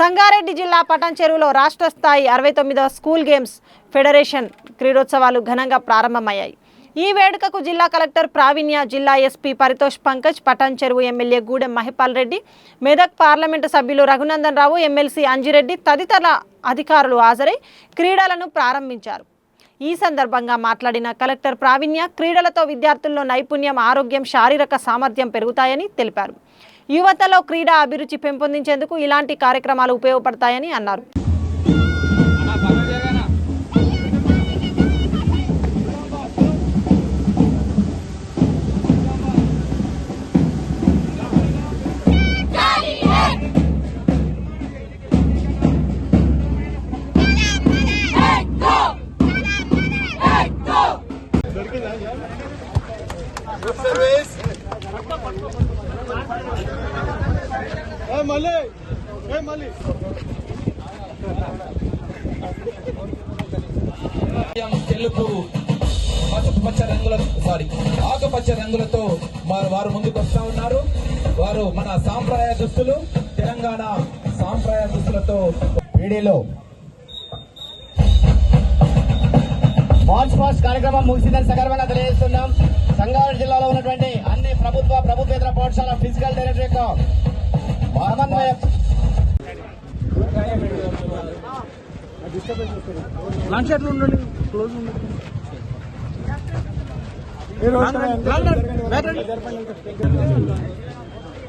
సంగారెడ్డి జిల్లా పటాన్చెరువులో రాష్ట్ర స్థాయి 69వ స్కూల్ గేమ్స్ ఫెడరేషన్ క్రీడోత్సవాలు ఘనంగా ప్రారంభమయ్యాయి. ఈ వేడుకకు జిల్లా కలెక్టర్ ప్రావీణ్య, జిల్లా SP Paritosh Pankaj, Patancheru MLA Gudem Mahipal Reddy, Medak parliament సభ్యులు రఘునందన్ రావు, ఎమ్మెల్సీ అంజిరెడ్డి తదితర అధికారులు హాజరై క్రీడలను ప్రారంభించారు. ఈ సందర్భంగా మాట్లాడిన కలెక్టర్ ప్రావీణ్య, క్రీడలతో విద్యార్థుల్లో నైపుణ్యం, ఆరోగ్యం, శారీరక సామర్థ్యం పెరుగుతాయని తెలిపారు. యువతలో క్రీడా అభిరుచి పెంపొందించేందుకు ఇలాంటి కార్యక్రమాలు ఉపయోగపడతాయని అన్నారు. తెలుపు ఆకుపచ్చ రంగులతో వారు ముందుకు వస్తా ఉన్నారు. వారు మన సాంప్రదాయ దుస్తులు, తెలంగాణ సాంప్రదాయ దుస్తులతో వీడియోలో మార్చ్ పాస్ట్ కార్యక్రమం ముగిసిందని సగర్వంగా తెలియజేస్తున్నాం. సంగారెడ్డి జిల్లాలో ఉన్నటువంటి అన్ని ప్రభుత్వేతర పాఠశాల ఫిజికల్ డైరెక్టర్ యొక్క సమన్వయం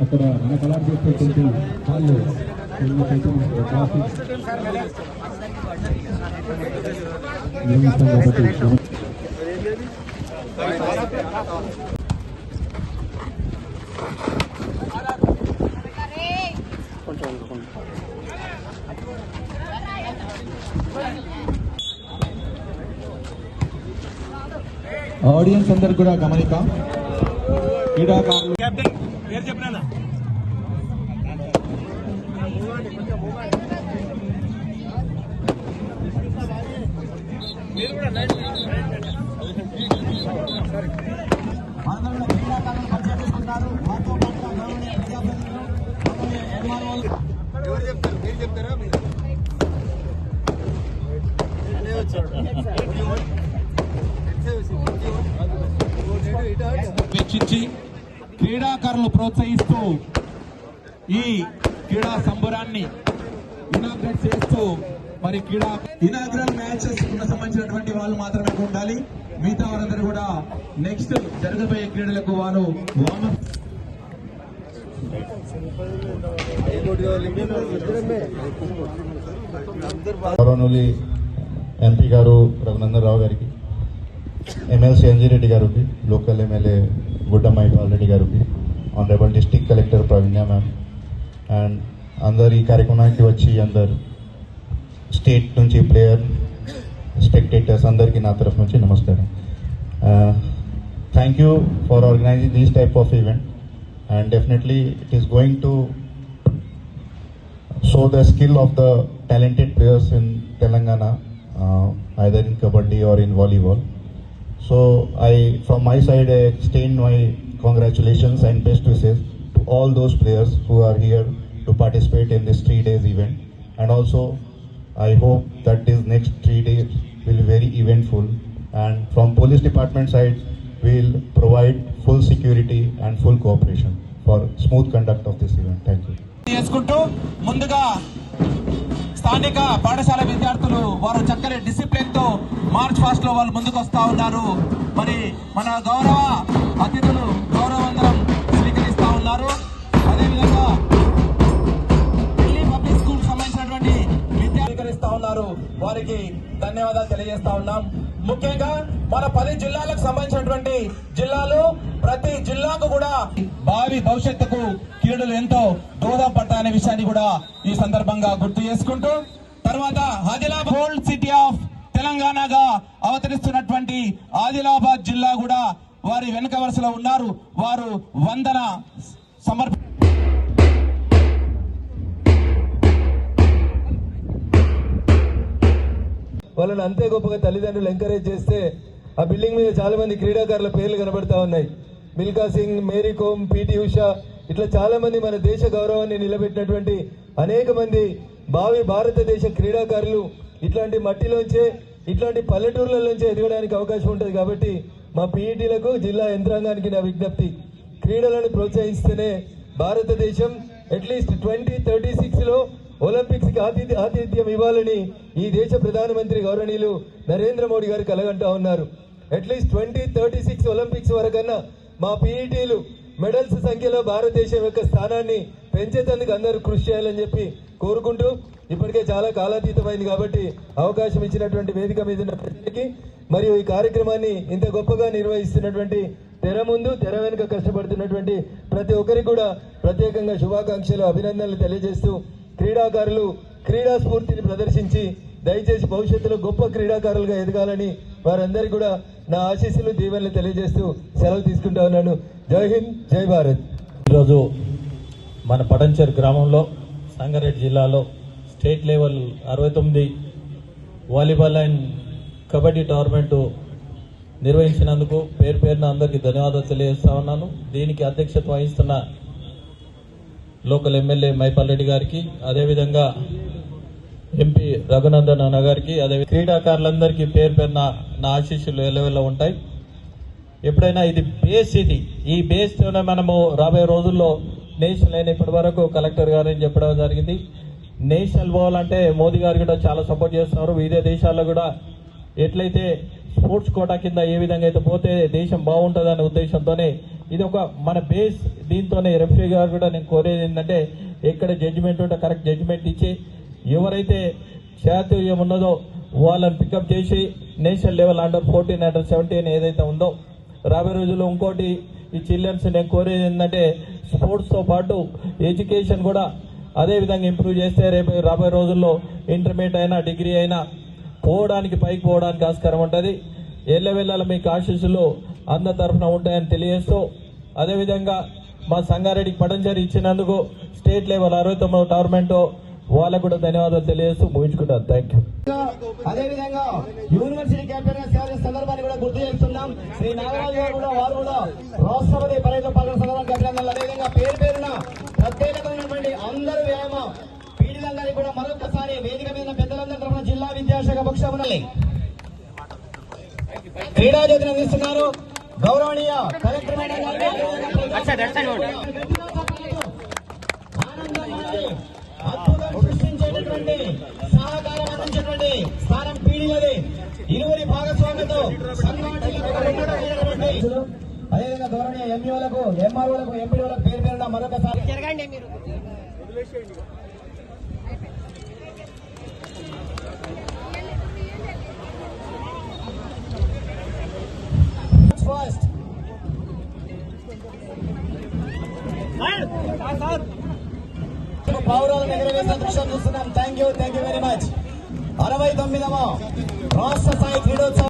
అక్కడ మన కలర్ చేసేటువంటి వాళ్ళు ఆడియన్స్ అందరు కూడా గమనిక. క్రీడాకారులు వెచ్చించి క్రీడాకారులు ప్రోత్సహిస్తూ ఈ క్రీడా సంబరాన్ని ఇనాగ్రేట్ చేస్తూ మరి ఇనాగ్రల్ మ్యాచెస్ సంబంధించినటువంటి వాళ్ళు మాత్రమే ఉండాలి. మిగతా వారందరూ కూడా నెక్స్ట్ జరగబోయే క్రీడలకు వాళ్ళు గౌరవనీయులు ఎంపీ గారు రఘునందన్ రావు గారికి, ఎమ్మెల్సీ అంజిరెడ్డి గారికి, లోకల్ ఎమ్మెల్యే గుడ్డం మహిపాల్ రెడ్డి గారికి, honourable district collector Praveenya ma'am and అందరు ఈ కార్యక్రమానికి వచ్చి అందరు స్టేట్ నుంచి ప్లేయర్, స్పెక్టేటర్స్ అందరికీ నా తరఫు నుంచి నమస్కారం. Thank you for organising these type of event and definitely it is going to show the skill of the talented players in Telangana, either in kabaddi or in volleyball. So from my side I extend my congratulations and best wishes to all those players who are here to participate in this 3 days event, and also I hope that this next 3 days will be very eventful, and from police department side will provide full security and full cooperation for smooth conduct of this event. Thank you. చేసుకుంటూ ముందుగా స్థానిక పాఠశాల విద్యార్థులు వారు చక్కని discipline తో March fast లో వాళ్ళు ముందుకు వస్తా ఉన్నారు. మరి మన గౌరవ అతిథులు గౌరవవందనం స్వీకరిస్తా ఉన్నారు. అదేవిధంగా ఢిల్లీ పబ్లిక్ స్కూల్ సంబంధించినటువంటి విద్యార్థులు స్వీకరిస్తా ఉన్నారు. వారికి ధన్యవాదాలు తెలియజేస్తా ఉన్నాం. ముఖ్యంగా మన 10 జిల్లాలకు సంబంధించినటువంటి జిల్లాలు, ప్రతి జిల్లాకు కూడా భావి భవిష్యత్తుకు క్రీడలు ఎంతో దోహదపడతాయనే విషయాన్ని కూడా ఈ సందర్భంగా గుర్తు చేసుకుంటూ, తర్వాత ఆదిలాబాద్ ఓల్డ్ సిటీ ఆఫ్ తెలంగాణగా అవతరిస్తున్నటువంటి ఆదిలాబాద్ జిల్లా కూడా వారి వెనుక వరుసలో ఉన్నారు. వారు వందన వాళ్ళని అంతే గొప్పగా తల్లిదండ్రులు ఎంకరేజ్ చేస్తే ఆ బిల్డింగ్ మీద చాలా మంది క్రీడాకారుల పేర్లు కనబడతా ఉన్నాయి. మిల్కా సింగ్, మేరీ కోమ్, పిటి ఉషా, ఇట్లా చాలా మంది మన దేశ గౌరవాన్ని నిలబెట్టినటువంటి అనేక మంది భావి భారతదేశ క్రీడాకారులు ఇట్లాంటి మట్టిలోంచే ఇట్లాంటి పల్లెటూర్లలోంచే ఎదగడానికి అవకాశం ఉంటుంది. కాబట్టి మా పీఈటీలకు జిల్లా యంత్రాంగానికి నా విజ్ఞప్తి, క్రీడలను ప్రోత్సహిస్తేనే భారతదేశం అట్లీస్ట్ 2036లో ఒలింపిక్స్కి ఆతిథ్యం ఇవ్వాలని ఈ దేశ ప్రధానమంత్రి గౌరవనీయులు నరేంద్ర మోడీ గారు కలగంటా ఉన్నారు. అట్లీస్ట్ 2036 ఒలింపిక్స్ వరకన్నా మా పీఈటీలు మెడల్స్ సంఖ్యలో భారతదేశం యొక్క స్థానాన్ని పెంచేందుకు అందరూ కృషి చేయాలని చెప్పి కోరుకుంటూ, ఇప్పటికే చాలా కాలాతీతమైంది కాబట్టి అవకాశం ఇచ్చినటువంటి వేదిక మీద ఉన్న ప్రజలకి మరియు ఈ కార్యక్రమాన్ని ఇంత గొప్పగా నిర్వహిస్తున్నటువంటి తెర ముందు తెర వెనుక కష్టపడుతున్నటువంటి ప్రతి ఒక్కరికి కూడా ప్రత్యేకంగా శుభాకాంక్షలు, అభినందనలు తెలియజేస్తూ, క్రీడాకారులు క్రీడా స్ఫూర్తిని ప్రదర్శించి దయచేసి భవిష్యత్తులో గొప్ప క్రీడాకారులుగా ఎదగాలని వారందరికీ కూడా నా ఆశీస్సులు, దీవెనలు తెలియజేస్తూ సెలవు తీసుకుంటా ఉన్నాను. జై హింద్, జై భారత్. ఈరోజు మన పటంచెరు గ్రామంలో సంగారెడ్డి జిల్లాలో state level 69 volleyball and kabaddi tournament నిర్వహించినందుకు పేరు పేరున అందరికీ ధన్యవాదాలు తెలియజేస్తా ఉన్నాను. దీనికి అధ్యక్షత వహిస్తున్న లోకల్ ఎమ్మెల్యే మైపాల్ రెడ్డి గారికి, అదేవిధంగా ఎంపీ రఘునందన్ అన్న గారికి, అదే క్రీడాకారులందరికీ పేరు పేరున నా ఆశీస్సులు ఎల్లవెల్ల ఉంటాయి. ఎప్పుడైనా ఇది బేస్, ఈ బేస్తోనే మనము రాబోయే రోజుల్లో నేషనల్ అయిన ఇప్పటి వరకు కలెక్టర్ గారు చెప్పడం జరిగింది. నేషనల్ పోవాలంటే మోదీ గారు కూడా చాలా సపోర్ట్ చేస్తున్నారు. వివిధ దేశాల్లో కూడా ఎట్లయితే స్పోర్ట్స్ కోటా కింద ఏ విధంగా అయితే పోతే దేశం బాగుంటుందనే ఉద్దేశంతోనే ఇది ఒక మన బేస్. దీంతోనే రెఫరీ గారు కూడా నేను కోరేది ఏంటంటే, ఎక్కడ జడ్జిమెంట్ ఉంటే కరెక్ట్ జడ్జిమెంట్ ఇచ్చి ఎవరైతే చాతుర్యం ఉన్నదో వాళ్ళని పికప్ చేసి నేషనల్ లెవెల్ అండర్ 14, అండర్ 17 ఏదైతే ఉందో రాబోయే రోజుల్లో ఇంకోటి ఈ చిల్డ్రన్స్ నేను కోరేది ఏంటంటే, స్పోర్ట్స్తో పాటు ఎడ్యుకేషన్ కూడా అదే విధంగా ఇంప్రూవ్ చేస్తే రేపు రాబోయే రోజుల్లో ఇంటర్మీడియట్ అయినా డిగ్రీ అయినా పోవడానికి పైకి పోవడానికి ఆస్కారం ఉంటుంది. ఎల్లవెల్లాల మీకు ఆశీస్సులు అందరి తరఫున ఉంటాయని తెలియజేస్తూ, అదేవిధంగా మా సంగారెడ్డికి పటంచెరు ఇచ్చినందుకు స్టేట్ లెవెల్ 69వ టోర్నమెంట్ వాళ్ళకు కూడా ధన్యవాదాలు తెలియజేస్తూ ముగించుకుంటాను. Thank you. అదేవిధంగా యూనివర్సిటీ క్యాప్టెన్ గా సేవ చేసిన సందర్భాన్ని కూడా గుర్తు చేస్తున్నాం. శ్రీ నాగరాజు గారు కూడా వారు కూడా రాష్ట్రపతి పర్యటన పాల్గొన్న సందర్భానికి అభినందనలు. అదేవిధంగా పేరు పేరున ప్రత్యేకమైనటువంటి అందరూ వ్యాయామ పీడిలందరికీ కూడా మరొకసారి వేదిక మీద పెద్దలందరి తరఫున జిల్లా విద్యాశాఖ పక్షాన క్రీడా జ్యోతిని అందిస్తున్నారు గౌరవనీయ కలెక్టర్ అద్భుతం సృష్టించేటటువంటి సహకారం అందించేటువంటి స్థానం పీడిలది. ఇరువురి భాగస్వామ్యంతో అదేవిధంగా గౌరవనీయ ఎంఈఓలకు, ఎంఆర్ఓలకు, ఎంపీలకు పేరు పేరున మరొకసారి ఫస్ట్ పౌరాలు ఎగరవేసిన దృశ్యం చూస్తున్నాం. Thank you very much. 69వ రాష్ట్ర స్థాయి క్రీడోత్సవం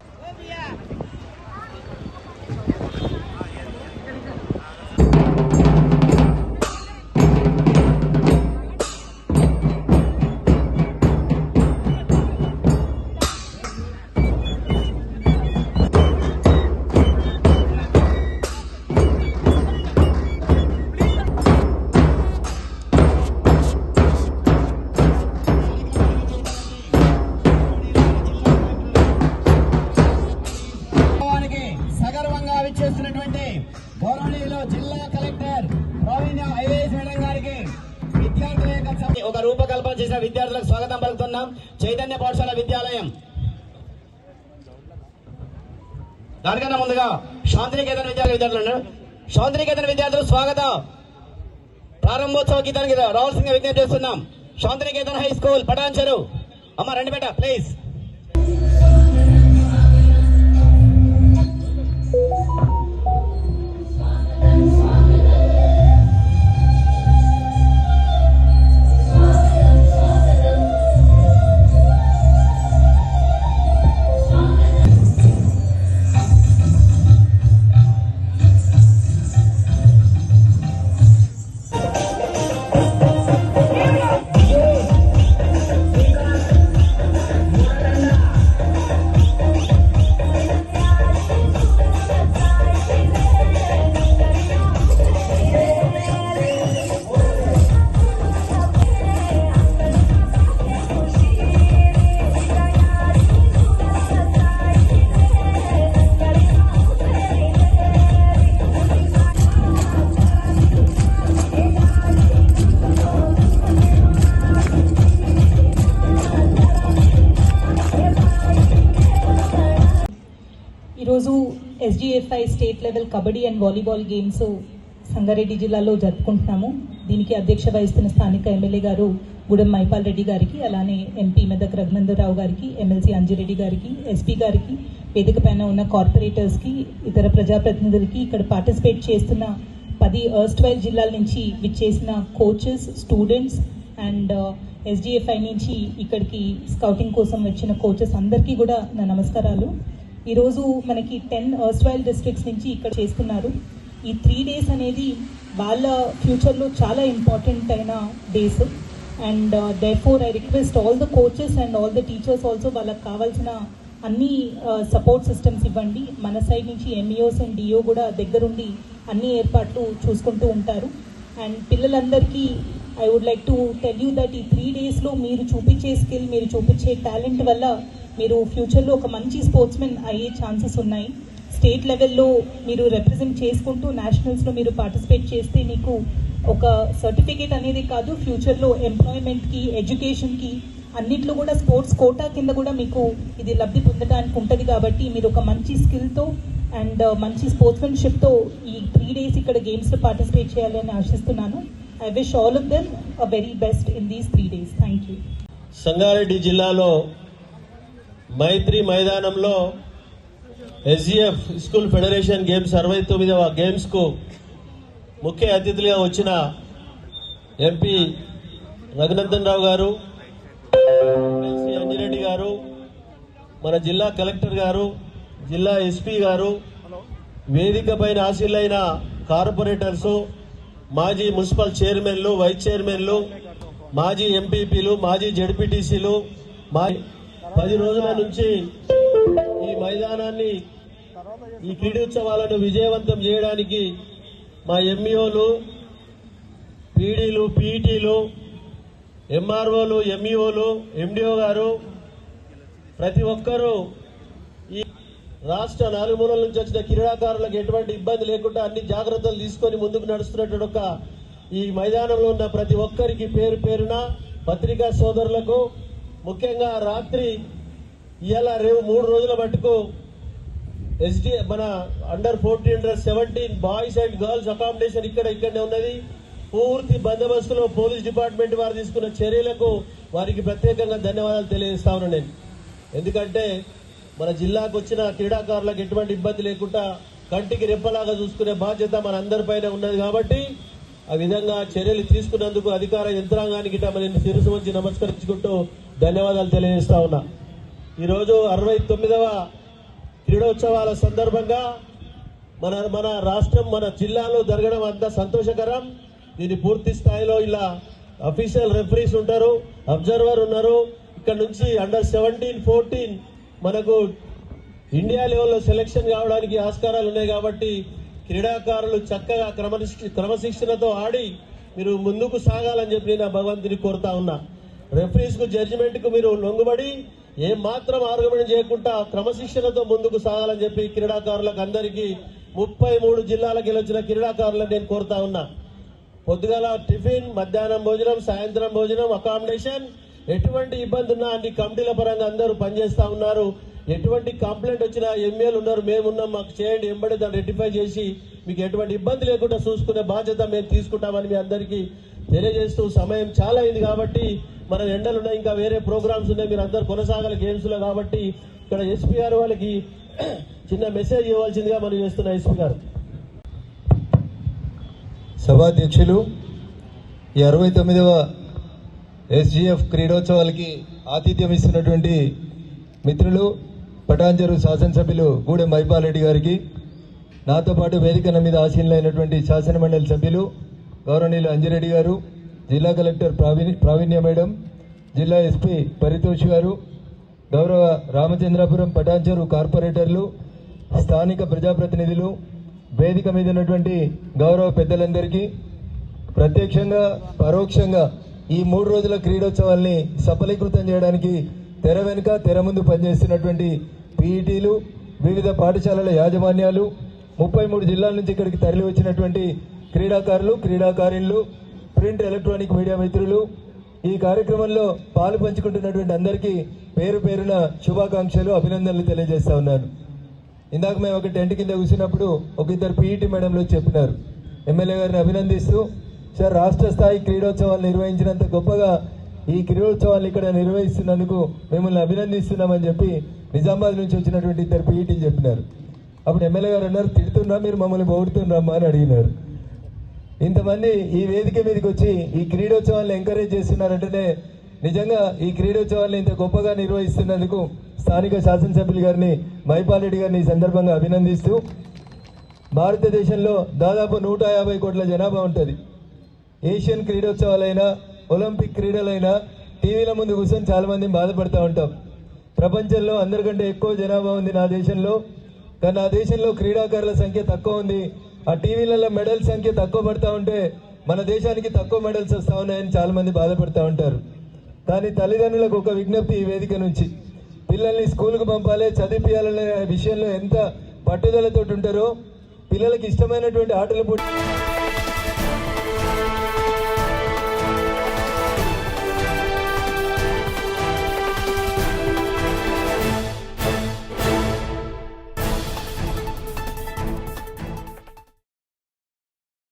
చేస్తున్నటువంటి గౌరవనీయులు జిల్లా కలెక్టర్ ప్రావీణ్య ఐఏఎస్ మేడం గారికి విద్యార్థుల యొక్క ఒక రూపకల్పన చేసిన విద్యార్థులకు స్వాగతం పలుకుతున్నాం. చైతన్య పాఠశాల విద్యాలయం. దానికన్నా ముందుగా శాంతినికేతన విద్యార్థులు శాంతినికేతన విద్యార్థులు స్వాగత ప్రారంభోత్సవ గీతానికి రావాల్సిందిగా విజ్ఞప్తి చేస్తున్నాం. Shantiniketan high school Patancheru. అమ్మ రండి బేట ప్లీజ్. ఈరోజు SGFI state level kabaddi and volleyball games Sangareddy జిల్లాలో జరుపుకుంటున్నాము. దీనికి అధ్యక్ష వహిస్తున్న స్థానిక ఎమ్మెల్యే గారు గూడెం మైపాల్ రెడ్డి గారికి, అలానే ఎంపీ మెదక్ రఘునందరావు గారికి, ఎమ్మెల్సీ అంజిరెడ్డి గారికి, ఎస్పీ గారికి, వేదిక పైన ఉన్న కార్పొరేటర్స్కి, ఇతర ప్రజాప్రతినిధులకి, ఇక్కడ పార్టిసిపేట్ చేస్తున్న 10 ఎర్స్ట్వైల్ జిల్లాల నుంచి విచ్చేసిన కోచెస్, స్టూడెంట్స్ అండ్ SGFI నుంచి ఇక్కడికి స్కౌటింగ్ కోసం వచ్చిన కోచెస్ అందరికీ కూడా నా నమస్కారాలు. ఈరోజు మనకి 10 ఎర్స్ట్వైల్ డిస్ట్రిక్ట్స్ నుంచి ఇక్కడ చేస్తున్నారు. ఈ 3 days అనేది వాళ్ళ ఫ్యూచర్లో చాలా ఇంపార్టెంట్ అయిన days. And therefore I request all the coaches and all the teachers also వాళ్ళకి కావాల్సిన అన్ని సపోర్ట్ సిస్టమ్స్ ఇవ్వండి. మన సైడ్ నుంచి MEOs అండ్ DO కూడా దగ్గరుండి అన్ని ఏర్పాట్లు చూసుకుంటూ ఉంటారు. అండ్ పిల్లలందరికీ I would like to tell you that ఈ 3 daysలో మీరు చూపించే స్కిల్, మీరు చూపించే టాలెంట్ వల్ల మీరు ఫ్యూచర్లో ఒక మంచి స్పోర్ట్స్మెన్ అయ్యే ఛాన్సెస్ ఉన్నాయి. స్టేట్ లెవెల్లో మీరు రిప్రజెంట్ చేసుకుంటూ నేషనల్స్లో మీరు పార్టిసిపేట్ చేస్తే మీకు ఒక సర్టిఫికేట్ అనేది కాదు, ఫ్యూచర్లో ఎంప్లాయ్మెంట్కి, ఎడ్యుకేషన్కి అన్నిట్లో కూడా స్పోర్ట్స్ కోటా కింద కూడా మీకు ఇది లబ్ధి పొందడానికి ఉంటుంది. కాబట్టి మీరు ఒక మంచి స్కిల్తో అండ్ మంచి స్పోర్ట్స్మెన్షిప్తో ఈ 3 days ఇక్కడ గేమ్స్లో పార్టిసిపేట్ చేయాలని ఆశిస్తున్నాను. I wish all of them a very best in these 3 days. Thank you. Sangareddy జిల్లాలో మైత్రి మైదానంలో SGF స్కూల్ ఫెడరేషన్ గేమ్స్ 69వ గేమ్స్కు ముఖ్య అతిథులుగా వచ్చిన ఎంపీ రఘునందన్ రావు గారు, ఎమ్మెల్సీ అంజిరెడ్డి గారు, మన జిల్లా కలెక్టర్ గారు, జిల్లా ఎస్పీ గారు, వేదిక పైన ఆశీలైన కార్పొరేటర్సు, మాజీ మున్సిపల్ చైర్మన్లు, వైస్ చైర్మన్లు, మాజీ ఎంపీపీలు, మాజీ జడ్పీటీసీలు, 10 రోజుల నుంచి ఈ మైదానాన్ని, ఈ క్రీడోత్సవాలను విజయవంతం చేయడానికి మా MEOలు, PDలు, PETలు, MROలు, MEOలు, MDO గారు, ప్రతి ఒక్కరూ ఈ రాష్ట్ర నలుమూలల నుంచి వచ్చిన క్రీడాకారులకు ఎటువంటి ఇబ్బంది లేకుండా అన్ని జాగ్రత్తలు తీసుకొని ముందుకు నడుస్తున్నటువంటి ఒక ఈ మైదానంలో ఉన్న ప్రతి ఒక్కరికి పేరు పేరున పత్రికా సోదరులకు, ముఖ్యంగా రాత్రి ఇవాళ రేపు 3 రోజుల మటుకు మన under 14, under 17 boys and girls accommodation ఇక్కడనే ఉన్నది. పూర్తి బందోబస్తులో పోలీస్ డిపార్ట్మెంట్ వారు తీసుకున్న చర్యలకు వారికి ప్రత్యేకంగా ధన్యవాదాలు తెలియజేస్తా ఉన్నాను నేను. ఎందుకంటే మన జిల్లాకు వచ్చిన క్రీడాకారులకు ఎటువంటి ఇబ్బంది లేకుండా కంటికి రెప్పలాగా చూసుకునే బాధ్యత మన అందరిపైన ఉన్నది. కాబట్టి ఆ విధంగా చర్యలు తీసుకున్నందుకు అధికార యంత్రాంగానికి నేను శిరసు వంచి నమస్కరించుకుంటూ ధన్యవాదాలు తెలియజేస్తా ఉన్నా. ఈరోజు 69వ క్రీడోత్సవాల సందర్భంగా మన రాష్ట్రం, మన జిల్లాలో జరగడం అంత సంతోషకరం. దీన్ని పూర్తి స్థాయిలో ఇలా అఫీషియల్ రెఫరీస్ ఉంటారు, అబ్జర్వర్ ఉన్నారు. ఇక్కడ నుంచి అండర్ 17, 14 మనకు ఇండియా లెవెల్లో సెలెక్షన్ కావడానికి ఆస్కారాలు ఉన్నాయి. కాబట్టి క్రీడాకారులు చక్కగా క్రమశిక్షణతో ఆడి మీరు ముందుకు సాగాలని చెప్పి నేను భగవంతుని కోరుతా ఉన్నా. రెఫరీస్ కు, జడ్జిమెంట్ కు మీరు లొంగుబడి ఏం మాత్రం ఆర్గ్యుమెంట్ చేయకుండా క్రమశిక్షణతో ముందుకు సాగాలని చెప్పి క్రీడాకారులకు అందరికీ 33 జిల్లాలకు వచ్చిన క్రీడాకారులను నేను కోరుతా ఉన్నా. పొద్దుగాల టిఫిన్, మధ్యాహ్నం భోజనం, సాయంత్రం భోజనం, అకామిడేషన్, ఎటువంటి ఇబ్బంది ఉన్నా అన్ని కమిటీల పరంగా అందరూ పనిచేస్తా ఉన్నారు. ఎటువంటి కంప్లైంట్ వచ్చినా ML ఉన్నారు, మేమున్నాం, మాకు చేయండి, ఎంబడి దాన్ని రెక్టిఫై చేసి మీకు ఎటువంటి ఇబ్బంది లేకుండా చూసుకునే బాధ్యత మేము తీసుకుంటామని మీ అందరికీ తెలియజేస్తూ, సమయం చాలా అయింది కాబట్టి మన ఎండలు ఉన్నాయి, ఇంకా వేరే ప్రోగ్రామ్స్ ఉన్నాయి, మీరు అందరు కొనసాగాలి గేమ్స్ లో. కాబట్టి ఇక్కడ ఎస్పీ గారు వాళ్ళకి చిన్న మెసేజ్ ఇవ్వాల్సిందిగా మనం చేస్తున్న ఎస్పీ గారు. సభాధ్యక్షులు, ఈ 69వ SGF క్రీడోత్సవాలకి ఆతిథ్యం ఇస్తున్నటువంటి మిత్రులు, పటాన్చెరు శాసనసభ్యులు గూడెం మైపాల్ రెడ్డి గారికి, నాతో పాటు వేదికల మీద ఆసీనులైనటువంటి శాసనమండలి సభ్యులు గౌరవనీయులు అంజిరెడ్డి గారు, జిల్లా కలెక్టర్ ప్రావీణ్య మేడం, జిల్లా ఎస్పీ పరితోష్ గారు, గౌరవ రామచంద్రాపురం పటాన్చెరు కార్పొరేటర్లు, స్థానిక ప్రజాప్రతినిధులు, వేదిక మీద ఉన్నటువంటి గౌరవ పెద్దలందరికీ, ప్రత్యక్షంగా పరోక్షంగా ఈ 3 రోజుల క్రీడోత్సవాల్ని సఫలీకృతం చేయడానికి తెర వెనుక, తెర ముందు పనిచేస్తున్నటువంటి PETలు, వివిధ పాఠశాలల యాజమాన్యాలు, 33 జిల్లాల నుంచి ఇక్కడికి తరలి వచ్చినటువంటి క్రీడాకారులు, క్రీడాకారిణులు, ప్రింట్ ఎలక్ట్రానిక్ మీడియా మిత్రులు, ఈ కార్యక్రమంలో పాలు పంచుకుంటున్నటువంటి అందరికీ పేరు పేరున శుభాకాంక్షలు, అభినందనలు తెలియజేస్తా ఉన్నాను. ఇందాక మేము ఒక టెంట్ కింద కూర్చున్నప్పుడు ఒక ఇద్దరు పీఈటీ మేడంలు చెప్పినారు, ఎమ్మెల్యే గారిని అభినందిస్తూ, సార్ రాష్ట్ర స్థాయి క్రీడోత్సవాలు నిర్వహించినంత గొప్పగా ఈ క్రీడోత్సవాలు ఇక్కడ నిర్వహిస్తున్నందుకు మిమ్మల్ని అభినందిస్తున్నామని చెప్పి నిజామాబాద్ నుంచి వచ్చినటువంటి ఇద్దరు పీఈటీలు చెప్పినారు. అప్పుడు ఎమ్మెల్యే గారు అన్నారు, తిడుతున్నా మీరు మమ్మల్ని పొగుడుతున్నామా అని అడిగినారు. ఇంతమంది ఈ వేదిక మీదకి వచ్చి ఈ క్రీడోత్సవాలను ఎంకరేజ్ చేస్తున్నారంటేనే నిజంగా ఈ క్రీడోత్సవాలను ఇంత గొప్పగా నిర్వహిస్తున్నందుకు స్థానిక శాసనసభ్యులు గారిని మైపాల్ రెడ్డి గారిని ఈ సందర్భంగా అభినందిస్తూ, భారతదేశంలో దాదాపు 150 కోట్ల జనాభా ఉంటుంది. ఏషియన్ క్రీడోత్సవాలైనా ఒలింపిక్ క్రీడలైనా టీవీల ముందు కూర్చొని చాలా మంది బాధపడుతూ ఉంటాం. ప్రపంచంలో అందరికంటే ఎక్కువ జనాభా ఉంది నా దేశంలో, కానీ నా దేశంలో క్రీడాకారుల సంఖ్య తక్కువ ఉంది. ఆ టీవీలలో మెడల్స్ సంఖ్య తక్కువ పడతా ఉంటే మన దేశానికి తక్కువ మెడల్స్ వస్తూ ఉన్నాయని చాలా మంది బాధపడుతూ ఉంటారు. కానీ తల్లిదండ్రులకు ఒక విజ్ఞప్తి ఈ వేదిక నుంచి, పిల్లల్ని స్కూల్కి పంపాలి, చదివించాలనే విషయంలో ఎంత పట్టుదలతో ఉంటారో పిల్లలకి ఇష్టమైనటువంటి ఆటలు